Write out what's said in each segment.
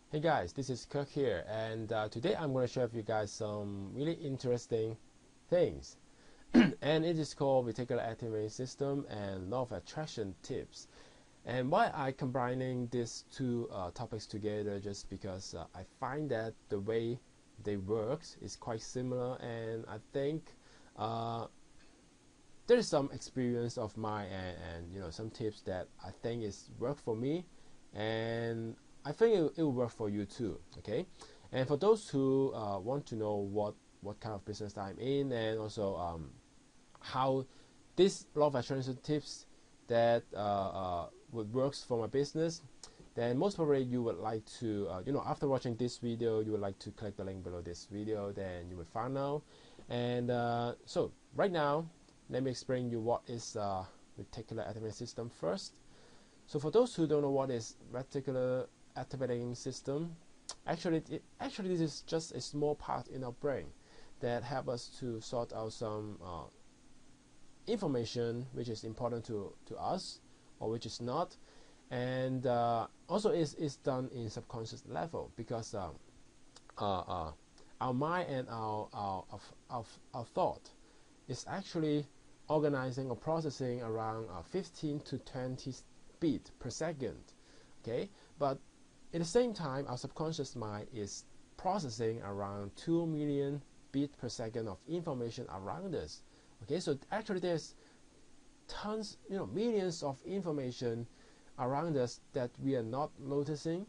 Hey guys, this is Kirk here, and today I'm going to share with you guys some really interesting things. And it is called Reticular Activating System and Law of Attraction tips. And why I combining these two topics together, just because I find that the way they work is quite similar, and I think there is some experience of mine and some tips that I think is work for me, and I think it will work for you too. Okay, and for those who want to know what kind of business I'm in, and also how this law of attraction tips that would works for my business, then most probably you would like to after watching this video, you would like to click the link below this video, then you will find out. And so right now, let me explain you what is reticular activating system first. So for those who don't know what is reticular activating system, actually this is just a small part in our brain that help us to sort out some information which is important to us or which is not, and also is done in subconscious level, because our mind and our thought is actually organizing or processing around 15 to 20 beat per second. Okay, but at the same time, our subconscious mind is processing around 2 million beat per second of information around us. Okay, so actually there's tons, millions of information around us that we are not noticing,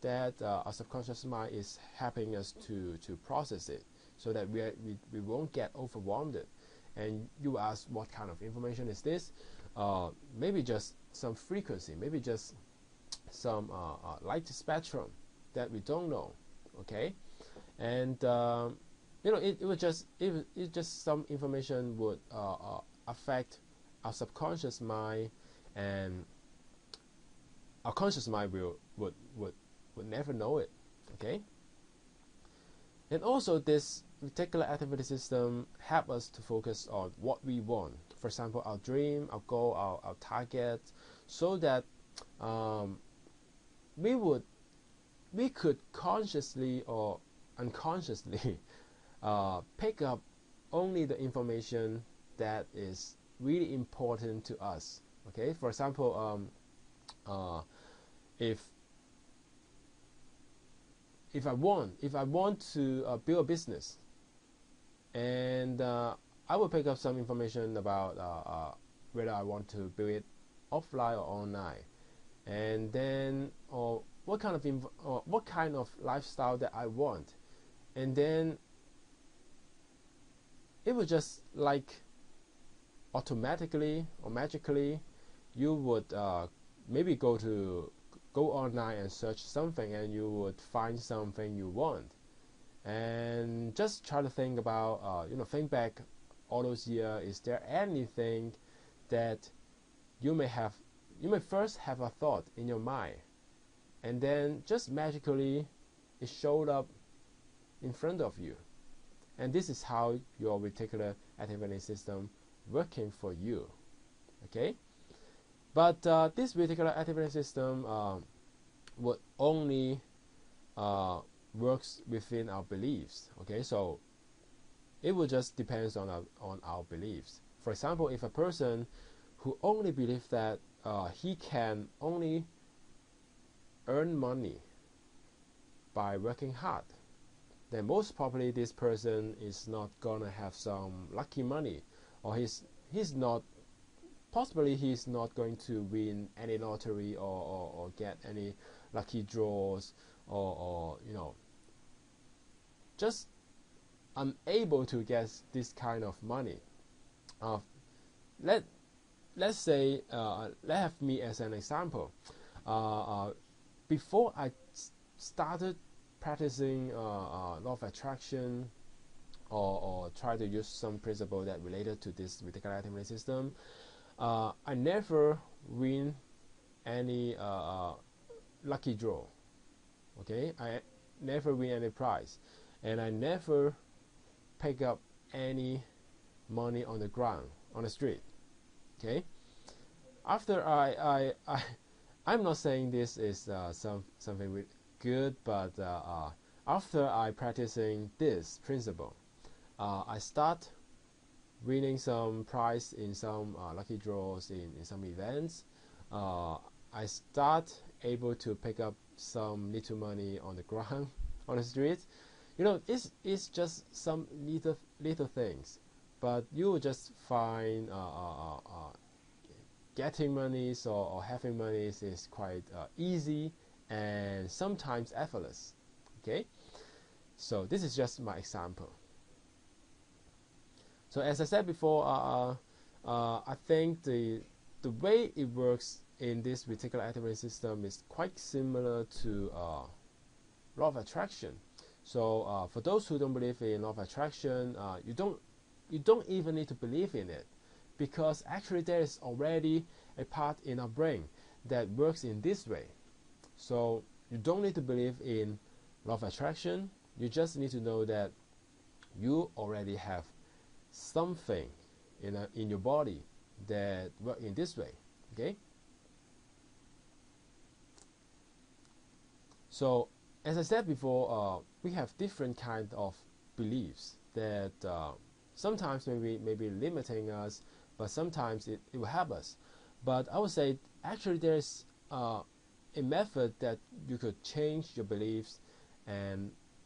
that our subconscious mind is helping us to process it, so that we won't get overwhelmed. And you ask, what kind of information is this? Maybe just some frequency, maybe just some light spectrum that we don't know. Okay, and it just some information would affect our subconscious mind, and our conscious mind would never know it. Okay, and also this reticular activating system help us to focus on what we want. For example, our dream, our goal, our target, so that we could consciously or unconsciously pick up only the information that is really important to us. Okay, for example, if I want to build a business, and I will pick up some information about whether I want to build it offline or online, and then or what kind of lifestyle that I want, and then it would just like automatically or magically, you would maybe go online and search something, and you would find something you want. And just try to think about think back all those years. Is there anything that you may first have a thought in your mind, and then just magically it showed up in front of you? And this is how your reticular activating system working for you. Okay, but this reticular activating system would only works within our beliefs. Okay, so it will just depends on our beliefs. For example, if a person who only believes that he can only earn money by working hard, then most probably this person is not gonna have some lucky money, or he's not going to win any lottery, or get any lucky draws, or just unable to get this kind of money. Let's say let's have me as an example. Before I started practicing law of attraction, or try to use some principle that related to this reticular activating system, I never win any lucky draw. Okay, I never win any prize, and I never pick up any money on the ground, on the street. Okay, after I'm not saying this is something good, but after I practicing this principle, I start winning some prize in some lucky draws in some events. I start able to pick up some little money on the ground on the street. It's just some little things, but you will just find getting monies or having monies is quite easy and sometimes effortless. Okay, so this is just my example. So as I said before, I think the way it works in this reticular activating system is quite similar to law of attraction. So for those who don't believe in law of attraction, you don't even need to believe in it, because actually there is already a part in our brain that works in this way. So you don't need to believe in law of attraction. You just need to know that you already have something in your body that works in this way. Okay. So as I said before, we have different kind of beliefs that sometimes maybe limiting us, but sometimes it will help us. But I would say actually there's a method that you could change your beliefs,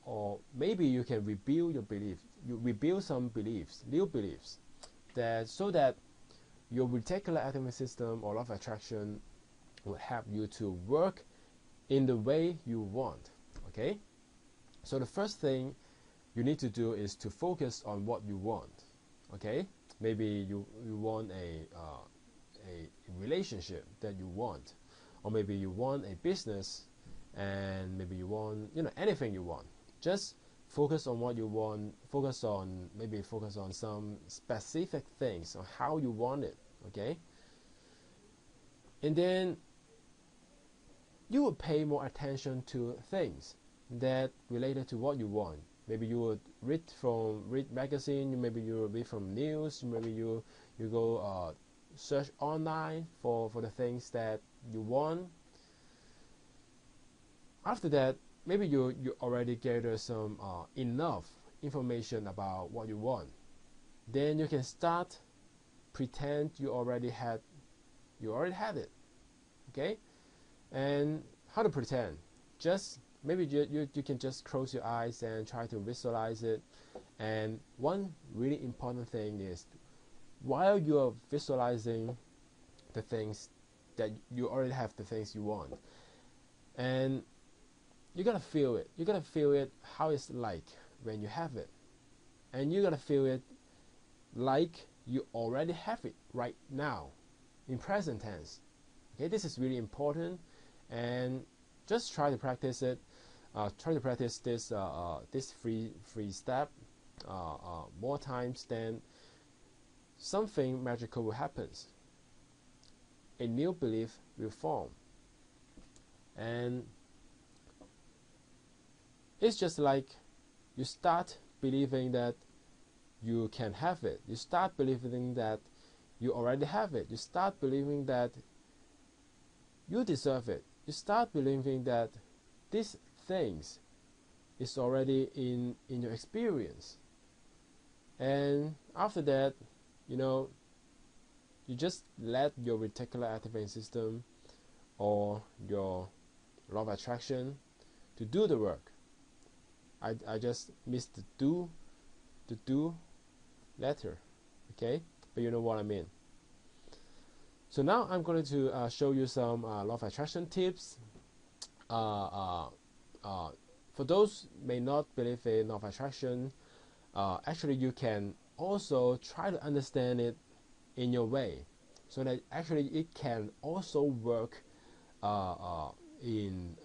or maybe you can rebuild your beliefs. You rebuild some beliefs, new beliefs, so that your reticular activating system or law of attraction will help you to work in the way you want. Okay, so the first thing you need to do is to focus on what you want. Okay, maybe you want a relationship that you want, or maybe you want a business, and maybe you want anything you want. Just focus on what you want. Focus on some specific things on how you want it. Okay, and then you would pay more attention to things that related to what you want. Maybe you would read magazine, maybe you would read from news, maybe you go search online for the things that you want. After that, maybe you already gather some enough information about what you want. Then you can start pretend you already have it. Okay, and how to pretend? Just maybe you can just close your eyes and try to visualize it. And one really important thing is, while you are visualizing the things that you already have, the things you want, and you gotta feel it. You gotta feel it how it's like when you have it, and you gotta feel it like you already have it right now, in present tense. Okay, this is really important, and just try to practice it. Try to practice this free step more times, then something magical will happen. A new belief will form, and it's just like you start believing that you can have it. You start believing that you already have it. You start believing that you deserve it. You start believing that these things is already in your experience. And after that, you just let your reticular activating system or your law of attraction to do the work. I just missed the do letter, okay? But you know what I mean. So now I'm going to show you some law of attraction tips. For those may not believe in law of attraction, actually you can also try to understand it in your way, so that actually it can also work in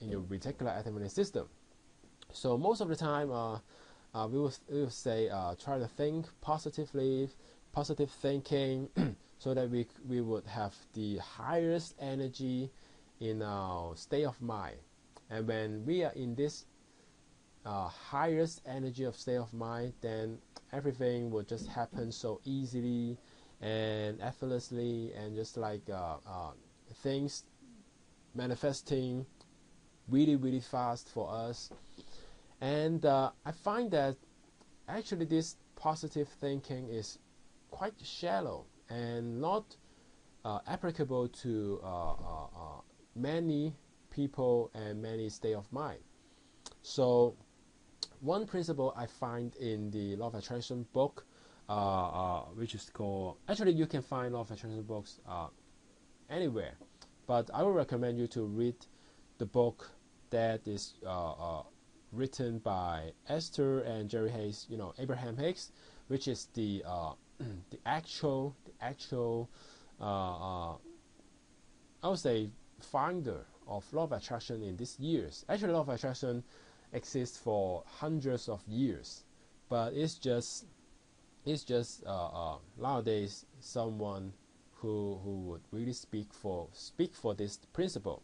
your reticular activating system. So most of the time, we will say try to think positively, positive thinking, so that we would have the highest energy in our state of mind. And when we are in this highest energy of state of mind, then everything will just happen so easily and effortlessly, and just like things manifesting really fast for us. And I find that actually this positive thinking is quite shallow and not applicable to many people and many state of mind. So one principle I find in the Law of Attraction book, which is called, actually you can find Law of Attraction books anywhere, but I would recommend you to read the book that is written by Esther and Jerry Hayes, Abraham Hicks, which is the actual I would say founder of Law of Attraction in these years. Actually, Law of Attraction exists for hundreds of years, but it's just nowadays someone who would really speak for this principle.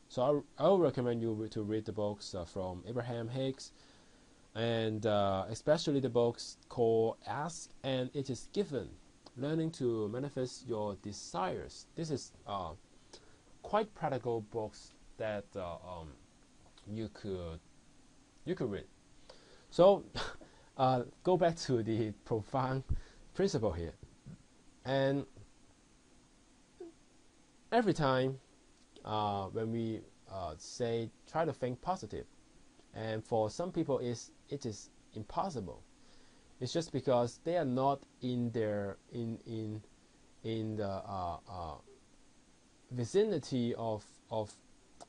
So I will recommend you to read the books from Abraham Hicks, and especially the books called Ask and It Is Given, Learning to Manifest Your Desires. This is quite practical books that you could read. So go back to the profound principle here, and every time when we say try to think positive, and for some people it is impossible. It's just because they are not in their in the vicinity of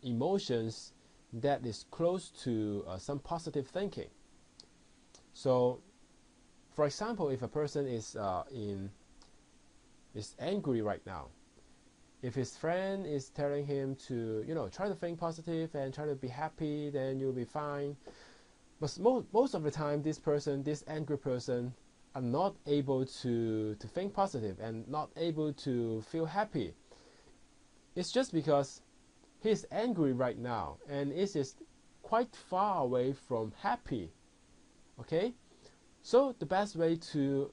emotions that is close to some positive thinking. So, for example, if a person is angry right now, if his friend is telling him to try to think positive and try to be happy, then you'll be fine. But most of the time, this angry person, are not able to think positive and not able to feel happy. It's just because he's angry right now and is just quite far away from happy. Okay, so the best way to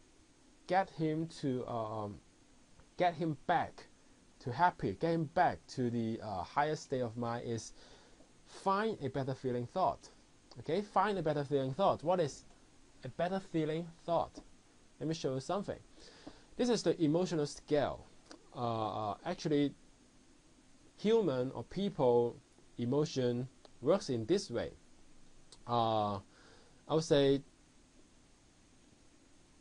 get him back to happy, get him back to the higher state of mind is find a better feeling thought. Okay, find a better feeling thought. What is a better feeling thought? Let me show you something. This is the emotional scale. Actually, human or people emotion works in this way. I would say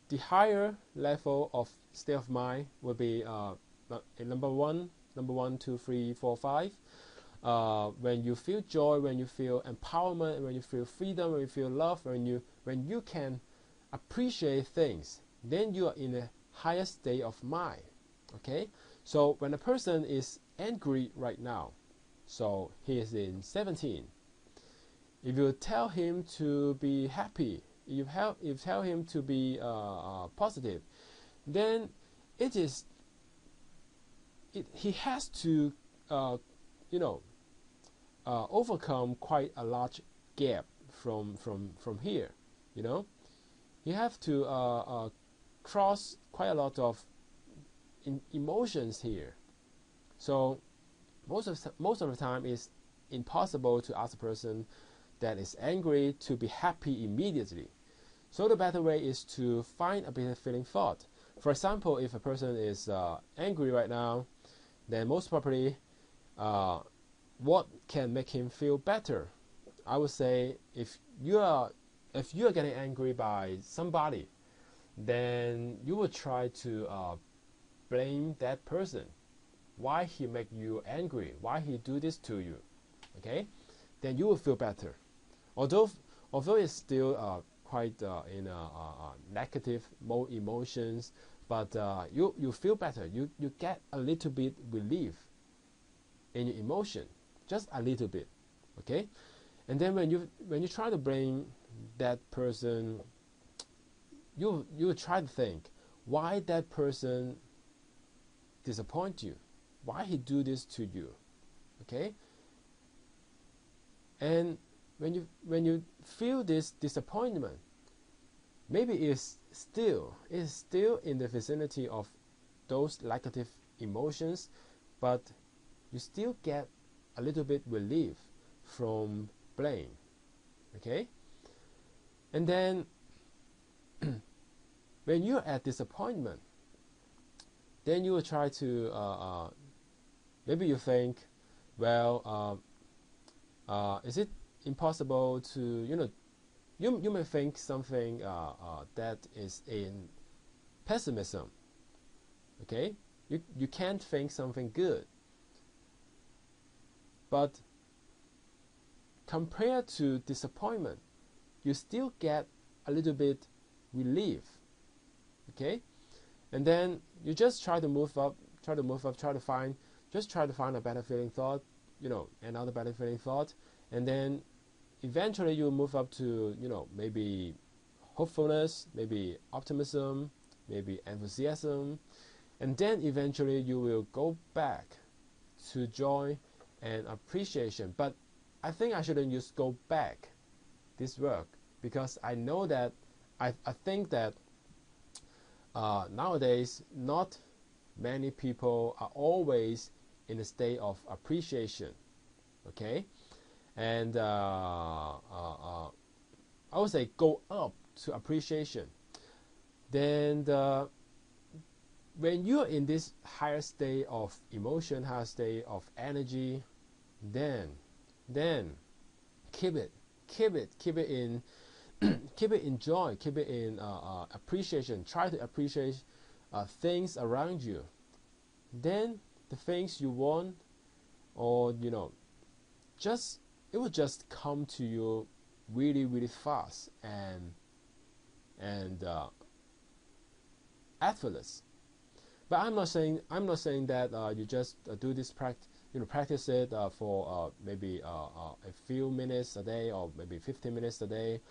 the higher level of state of mind will be number 1, 2, 3, 4, 5. When you feel joy, when you feel empowerment, when you feel freedom, when you feel love, when you can appreciate things, then you are in a higher state of mind. Okay, so when a person is angry right now, so he is in 17. If you tell him to be happy, if you tell him to be positive, then he has to overcome quite a large gap from here. You have to cross quite a lot of emotions here. So most of the time it's impossible to ask a person that is angry to be happy immediately. So the better way is to find a better feeling thought. For example, if a person is angry right now, then most probably what can make him feel better? I would say if you are getting angry by somebody, then you will try to blame that person. Why he make you angry? Why he do this to you? Okay, then you will feel better. Although it's still quite in a negative mode emotions, but you feel better. You get a little bit relief in your emotion, just a little bit. Okay, and then when you try to blame that person, you try to think why that person disappoint you, why he do this to you. Okay, and when you feel this disappointment, maybe it's still in the vicinity of those negative emotions, but you still get a little bit relief from blame. Okay, and then when you're at disappointment, then you will try to maybe you think, well, is it impossible to, you may think something that is in pessimism. Okay, you can't think something good, but compared to disappointment, you still get a little bit relief. Okay, and then you just try to move up, try to find a better feeling thought, another better feeling thought, and then eventually you move up to, maybe hopefulness, maybe optimism, maybe enthusiasm, and then eventually you will go back to joy and appreciation. But I think I shouldn't use "go back" this word, because I know that I think that nowadays not many people are always in a state of appreciation. Okay, and I would say go up to appreciation. Then when you're in this higher state of emotion, higher state of energy, then keep it in keep it in joy, keep it in appreciation. Try to appreciate things around you. Then the things you want, or it will just come to you really, really fast and effortless. But I'm not saying that you just do this practice it for maybe a few minutes a day, or maybe 15 minutes a day.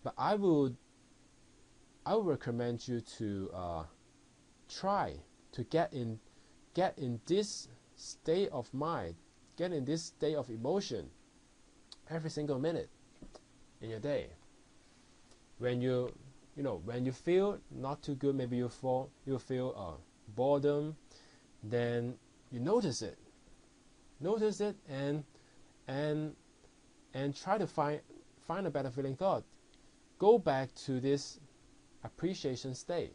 But I would recommend you to try to get in this state of mind, get in this state of emotion every single minute in your day. When you feel not too good, maybe you feel boredom, then you notice it and try to find a better feeling thought. Go back to this appreciation state.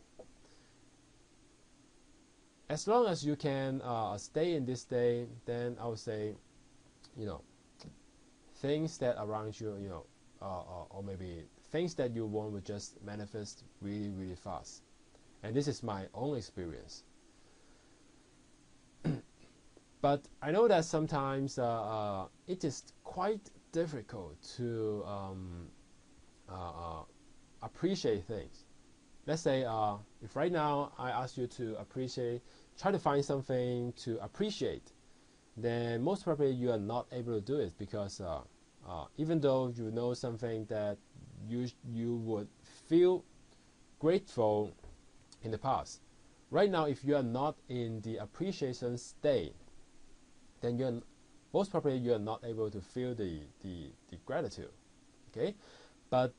As long as you can stay in this state, then I would say, things that around you, or maybe things that you want will just manifest really, really fast. And this is my own experience. But I know that sometimes it is quite difficult to appreciate things. Let's say if right now I ask you to try to find something to appreciate, then most probably you are not able to do it, because even though you know something that you would feel grateful in the past, right now if you are not in the appreciation state, then most probably you are not able to feel the gratitude. Okay, but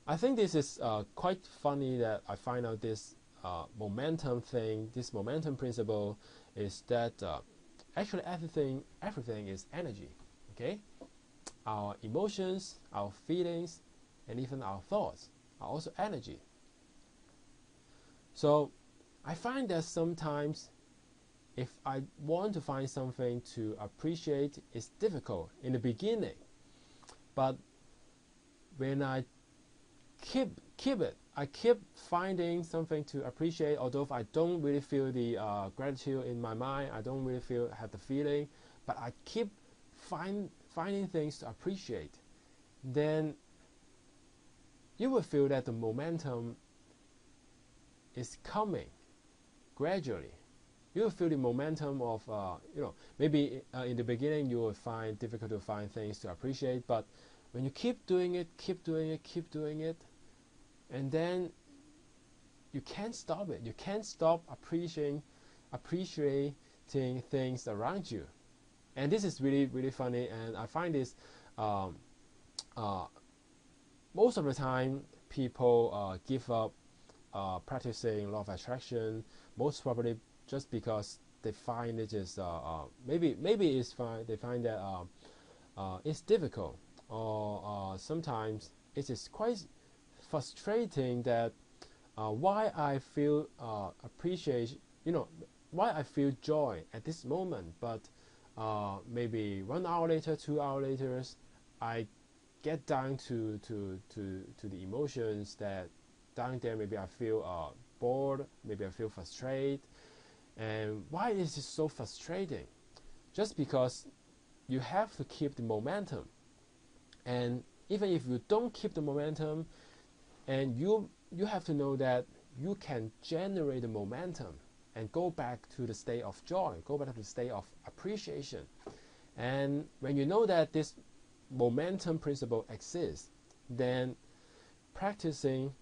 I think this is quite funny that I find out this momentum thing, this momentum principle, is that actually everything is energy. Okay, our emotions, our feelings, and even our thoughts are also energy. So I find that sometimes if I want to find something to appreciate, it's difficult in the beginning. But when I keep it, I keep finding something to appreciate, although I don't really feel the gratitude in my mind, I don't really have the feeling, but I keep finding things to appreciate, then you will feel that the momentum is coming gradually. You will feel the momentum of, maybe in the beginning you will find difficult to find things to appreciate, but when you keep doing it, and then you can't stop it. You can't stop appreciating things around you. And this is really, really funny, and I find this most of the time people give up practicing law of attraction, most probably just because they find it is maybe it's fine. They find that it's difficult, or sometimes it is quite frustrating that why I feel appreciate, why I feel joy at this moment, but maybe 1 hour later, 2 hours later, I get down to the emotions that down there. Maybe I feel bored, maybe I feel frustrated. And why is this so frustrating? Just because you have to keep the momentum, and even if you don't keep the momentum, and you have to know that you can generate the momentum and go back to the state of joy, go back to the state of appreciation. And when you know that this momentum principle exists, then practicing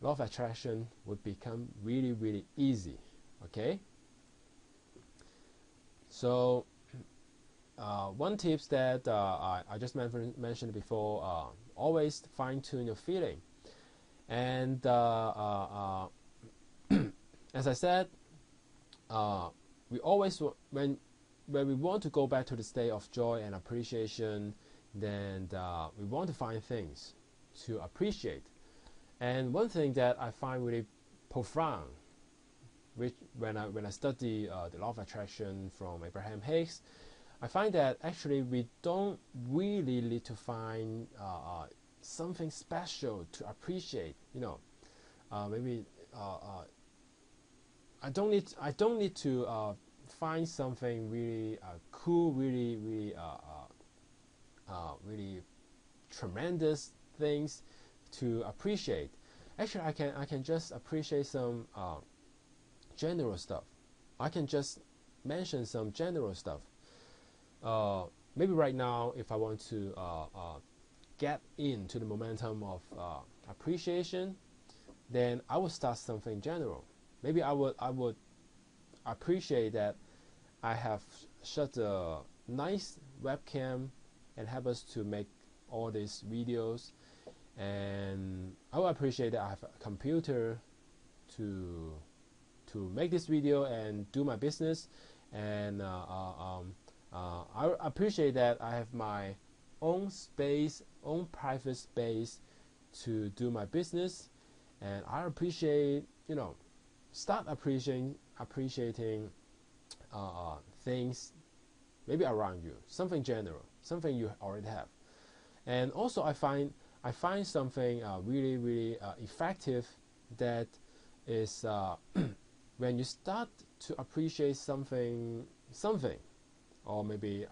law of attraction would become really, really easy. Okay? So one tip that I just mentioned before, always fine-tune your feeling. And as I said, we always, when we want to go back to the state of joy and appreciation, then we want to find things to appreciate. And one thing that I find really profound, which when I study the law of attraction from Abraham Hicks, I find that actually we don't really need to find something special to appreciate. Maybe I don't need to find something really cool, really tremendous things to appreciate. Actually, I can just appreciate some general stuff. I can just mention some general stuff. Maybe right now, if I want to get into the momentum of appreciation, then I would start something general. Maybe I would appreciate that I have such a nice webcam and help us to make all these videos, and I would appreciate that I have a computer to make this video and do my business, and I appreciate that I have my own space, own private space to do my business, and I appreciate, start appreciating things maybe around you, something general, something you already have. And also I find something really, really effective, that is when you start to appreciate something, or maybe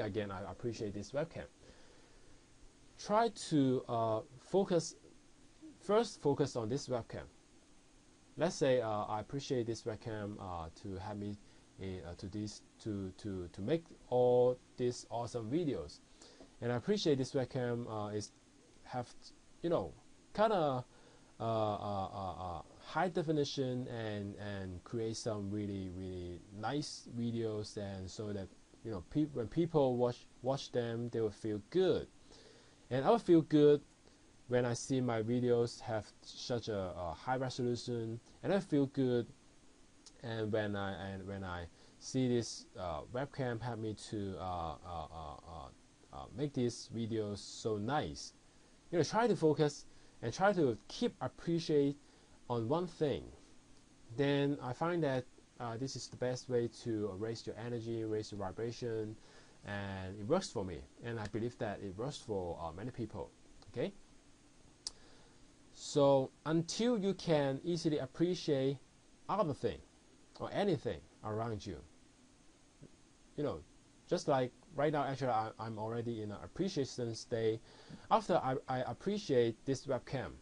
again I appreciate this webcam. Try to focus on this webcam. Let's say I appreciate this webcam to help me to make all these awesome videos, and I appreciate this webcam is have kind of high definition and create some really, really nice videos, and so that when people watch them, they will feel good, and I will feel good when I see my videos have such a high resolution, and I feel good, and when I see this webcam help me to make these videos so nice. Try to focus and try to keep appreciate on one thing. Then I find that this is the best way to raise your energy, raise your vibration, and it works for me, and I believe that it works for many people. Okay. So until you can easily appreciate other thing or anything around you, just like right now, actually I'm already in an appreciation state. After I appreciate this webcam,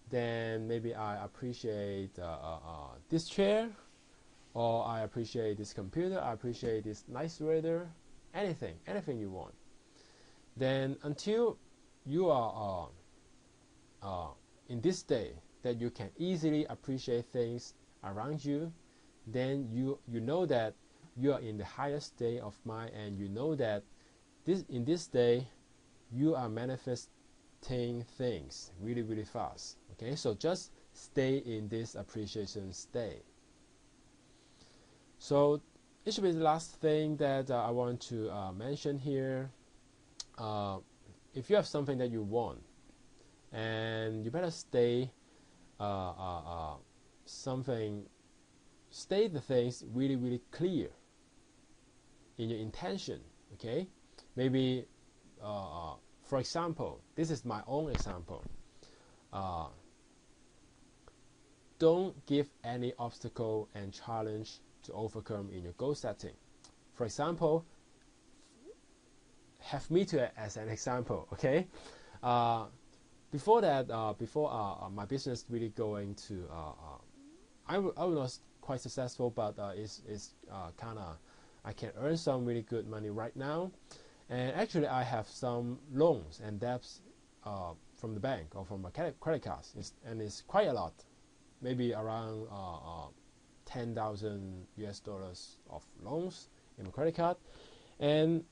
then maybe I appreciate this chair, or I appreciate this computer, I appreciate this nice weather, anything you want. Then until you are in this state that you can easily appreciate things around you, then you know that you are in the highest state of mind, and you know that in this day you are manifesting things really, really fast. Okay, so just stay in this appreciation state. So it should be the last thing that I want to mention here. if you have something that you want, and you better stay state the things really, really clear in your intention. Okay, maybe for example, this is my own example. Don't give any obstacle and challenge to overcome in your goal setting. For example, have me to as an example. Okay, before that, before my business really going to, I was quite successful, but it's kind of, I can earn some really good money right now, and actually I have some loans and debts from the bank or from my credit cards, and it's quite a lot, maybe around 10,000 US dollars of loans in my credit card. And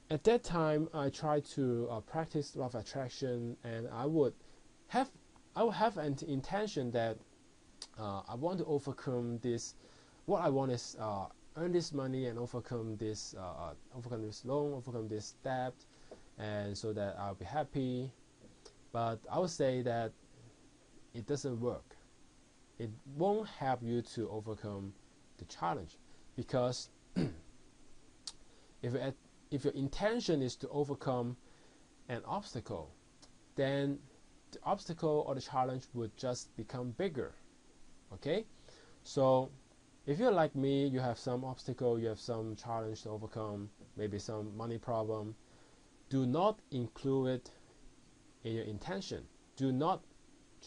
at that time, I tried to practice law of attraction, and I would have an intention that I want to overcome this. What I want is earn this money and overcome this loan, overcome this debt, and so that I'll be happy. But I would say that it doesn't work. It won't help you to overcome the challenge, because if your intention is to overcome an obstacle, then the obstacle or the challenge would just become bigger. Okay, so if you're like me, you have some obstacle, you have some challenge to overcome, maybe some money problem, do not include it in your intention. Do not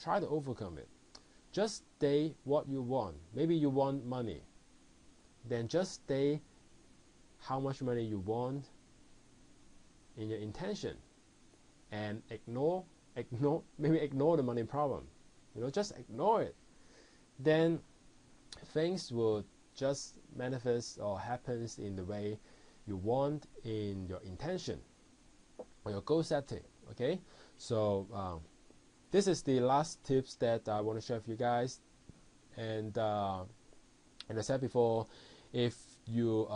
try to overcome it. Just state what you want. Maybe you want money, then just state how much money you want in your intention, and maybe ignore the money problem. Just ignore it. Then things will just manifest or happens in the way you want in your intention or your goal setting. Okay, so this is the last tips that I want to share with you guys. And I said before, if you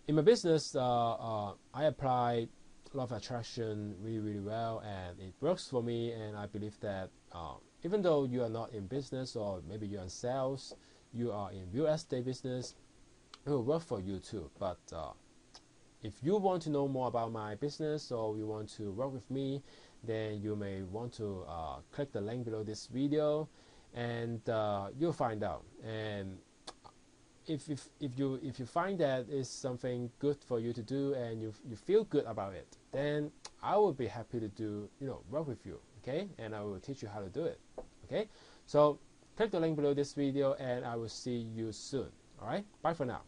in my business, I apply law of attraction really, really well, and it works for me. And I believe that even though you are not in business, or maybe you're in sales, you are in real estate business, it will work for you too. But if you want to know more about my business, or you want to work with me, then you may want to click the link below this video, and you'll find out. And if you find that it's something good for you to do, and you feel good about it, then I will be happy to work with you. Okay, and I will teach you how to do it. Okay, so click the link below this video, and I will see you soon. All right, bye for now.